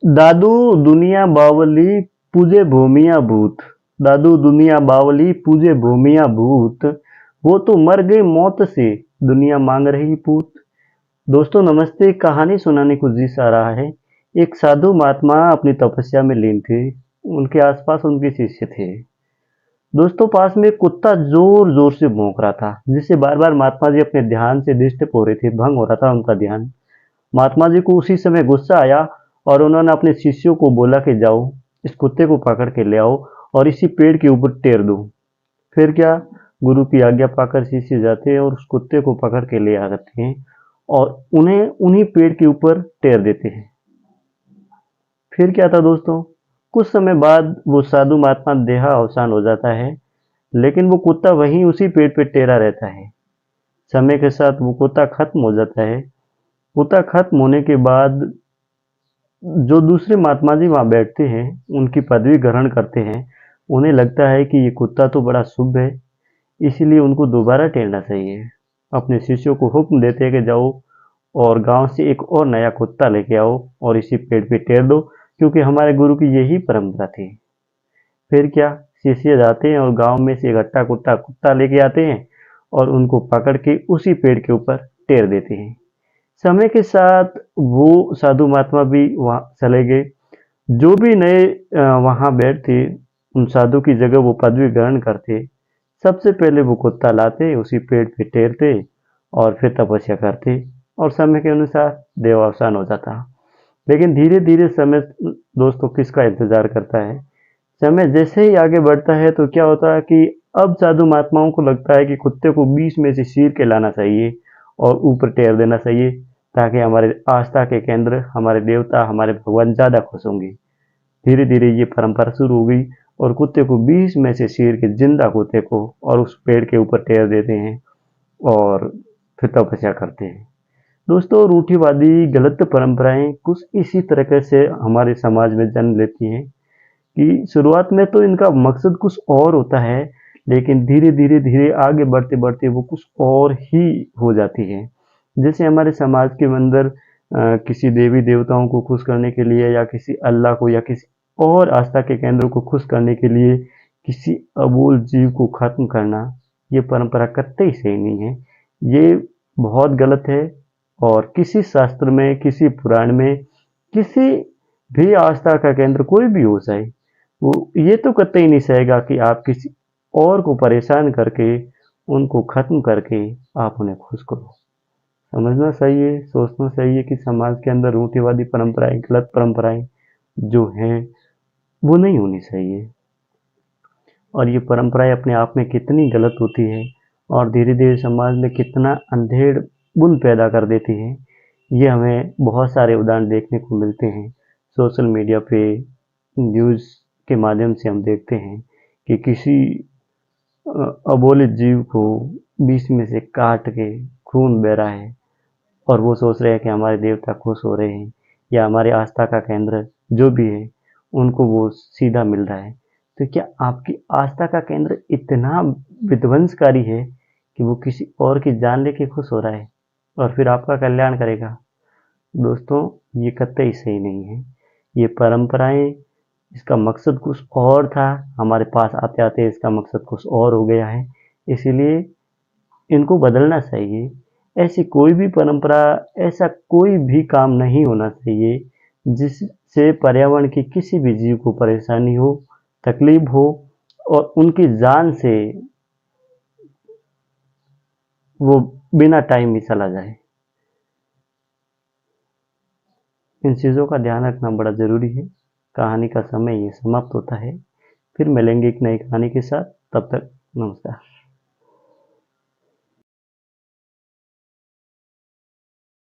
दादू दुनिया बावली पूजे भूमिया भूत। दादू दुनिया बावली पूजे भूमिया भूत। वो तो मर गई मौत से, दुनिया मांग रही पूत। दोस्तों नमस्ते। कहानी सुनाने को जी सा रहा है। एक साधु महात्मा अपनी तपस्या में लीन थे। उनके आसपास उनके शिष्य थे। दोस्तों पास में एक कुत्ता जोर जोर से भौंक रहा था, जिससे बार बार महात्मा जी अपने ध्यान से डिस्टर्ब हो रहे थे, भंग हो रहा था उनका ध्यान। महात्मा जी को उसी समय गुस्सा आया और उन्होंने अपने शिष्यों को बोला कि जाओ इस कुत्ते को पकड़ के ले आओ और इसी पेड़ के ऊपर टेर दो। फिर क्या, गुरु की आज्ञा पाकर शिष्य जाते हैं और उस कुत्ते को पकड़ के ले आते हैं और उन्हें उन्हीं पेड़ के ऊपर टेर देते हैं। फिर क्या था दोस्तों, कुछ समय बाद वो साधु महात्मा देहा अवसान हो जाता है, लेकिन वो कुत्ता वहीं उसी पेड़ पे टेरा रहता है। समय के साथ वो कुत्ता खत्म हो जाता है। कुत्ता खत्म होने के बाद जो दूसरे महात्मा जी वहाँ बैठते हैं, उनकी पदवी ग्रहण करते हैं। उन्हें लगता है कि ये कुत्ता तो बड़ा शुभ है, इसीलिए उनको दोबारा टेरना चाहिए। अपने शिष्यों को हुक्म देते हैं कि जाओ और गांव से एक और नया कुत्ता लेके आओ और इसी पेड़ पे टेर दो, क्योंकि हमारे गुरु की यही परंपरा थी। फिर क्या, शिष्य जाते हैं और गांव में से एक हट्टा कुट्टा कुत्ता लेके आते हैं और उनको पकड़ के उसी पेड़ के ऊपर टेर देते हैं। समय के साथ वो साधु महात्मा भी वहाँ चले गए। जो भी नए वहाँ बैठते, उन साधु की जगह वो पदवी ग्रहण करते। सबसे पहले वो कुत्ता लाते, उसी पेड़ पे टेरते और फिर तपस्या करते और समय के अनुसार देहावसान हो जाता। लेकिन धीरे धीरे समय दोस्तों किसका इंतजार करता है। समय जैसे ही आगे बढ़ता है तो क्या होता है कि अब साधु महात्माओं को लगता है कि कुत्ते को बीच में से चीर के लाना चाहिए और ऊपर टेर देना चाहिए, ताकि हमारे आस्था के केंद्र, हमारे देवता, हमारे भगवान ज़्यादा खुश होंगे। धीरे धीरे ये परंपरा शुरू हो गई और कुत्ते को बीच में से चीर के, जिंदा कुत्ते को, और उस पेड़ के ऊपर टेर देते हैं और फिर तपस्या करते हैं। दोस्तों रूढ़िवादी गलत परंपराएं कुछ इसी तरीके से हमारे समाज में जन्म लेती हैं कि शुरुआत में तो इनका मकसद कुछ और होता है, लेकिन धीरे धीरे धीरे आगे बढ़ते बढ़ते वो कुछ और ही हो जाती है। जैसे हमारे समाज के अंदर किसी देवी देवताओं को खुश करने के लिए, या किसी अल्लाह को, या किसी और आस्था के केंद्र को खुश करने के लिए किसी अबोल जीव को खत्म करना, ये परंपरा कतई सही नहीं है। ये बहुत गलत है। और किसी शास्त्र में, किसी पुराण में, किसी भी आस्था का केंद्र कोई भी हो जाए, वो ये तो कतई नहीं सहेगा कि आप किसी और को परेशान करके, उनको खत्म करके आप उन्हें खुश करो। समझना चाहिए, सोचना चाहिए कि समाज के अंदर रूढ़िवादी परंपराएं, गलत परंपराएं जो हैं वो नहीं होनी चाहिए। और ये परंपराएं अपने आप में कितनी गलत होती है और धीरे धीरे समाज में कितना अंधेर बुन पैदा कर देती है, ये हमें बहुत सारे उदाहरण देखने को मिलते हैं। सोशल मीडिया पे, न्यूज़ के माध्यम से हम देखते हैं कि किसी अबोलित जीव को बीच में से काट के खून बह रहा है और वो सोच रहे हैं कि हमारे देवता खुश हो रहे हैं, या हमारे आस्था का केंद्र जो भी है उनको वो सीधा मिल रहा है। तो क्या आपकी आस्था का केंद्र इतना विध्वंसकारी है कि वो किसी और की जान लेके खुश हो रहा है और फिर आपका कल्याण करेगा? दोस्तों ये कतई सही नहीं है। ये परंपराएं, इसका मकसद कुछ और था, हमारे पास आते आते इसका मकसद कुछ और हो गया है, इसीलिए इनको बदलना चाहिए। ऐसी कोई भी परंपरा, ऐसा कोई भी काम नहीं होना चाहिए जिससे पर्यावरण की किसी भी जीव को परेशानी हो, तकलीफ हो और उनकी जान से वो बिना टाइम ही चला जाए। इन चीज़ों का ध्यान रखना बड़ा ज़रूरी है। कहानी का समय ये समाप्त होता है। फिर मिलेंगे एक नई कहानी के साथ, तब तक नमस्कार।